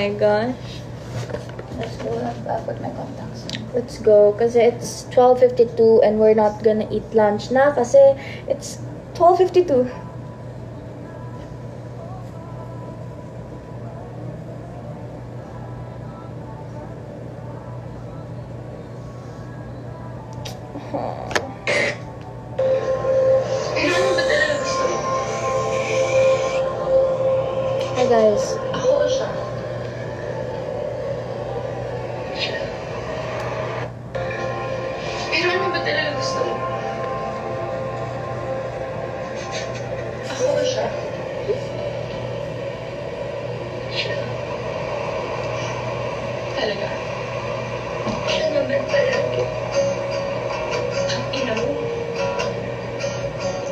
my gosh. Let's go. I'll put my contacts on. Let's go. Kasi it's 12:52 and we're not gonna eat lunch na kasi it's 12:52. Hi guys. Ako siya. Pero ano ba talaga gusto mo? Ako ba siya? Siya. Talaga? Siya naman talaga. Ang ina mo.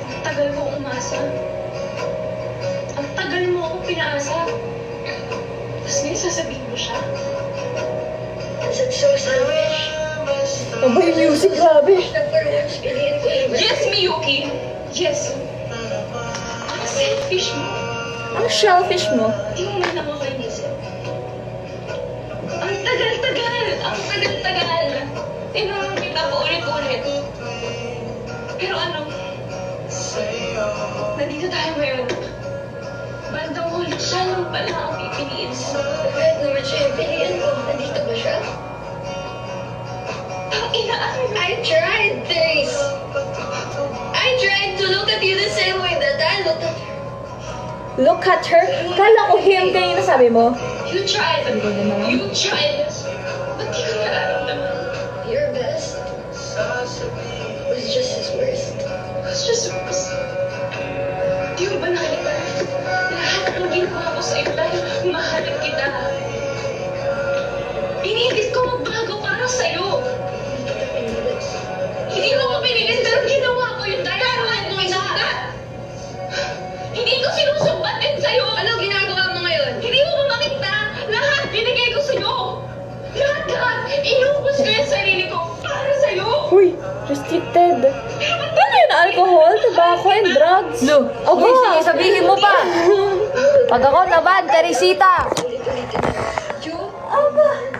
Ang tagal mo umasa. Ang tagal mo ako pinaasa. Tapos ngayon sasabihin mo siya? Is it so selfish? Aba yung music, grabe. Yes, Miyuki! Yes! Ang selfish mo. Ang shellfish mo. Di mo man lang ako inisip. Ang tagal-tagal! Ang tagal-tagal! Tinanong kita po ulit-ulit. Pero ano? Nandito tayo ngayon. Bandang huli siya lang pala ang pipiliin mo. Kahit naman siya yung piliin ko, nandito ba siya? Ang inaano. I tried this! I tried to look at you the same way that I look at her. Look at her. Kala ko him kayo na sabi mo. You tried. You tried. Ba't di ko nararamdaman? Your best was just his worst. Was just worst. Di mo ba nakita? Lahat ng ginawa ko sa'yo dahil mahalin kita. Pinilit ko magbago para sa'yo. Hindi mo ko pinilit pero ginawa ko yun dahil mahal mo isa. Hindi ko sinusumbat din sa'yo. Ano ginagawa mo ngayon? Hindi mo ba makita? Lahat binigay ko sa'yo. Lahat. Inubos ko yung sarili ko para sa'yo. Uy, restricted. Ano yun? Alcohol, tobacco, and drugs? No, Aba! sige, sabihin mo pa. Pag ako naman, Teresita. You? Aba!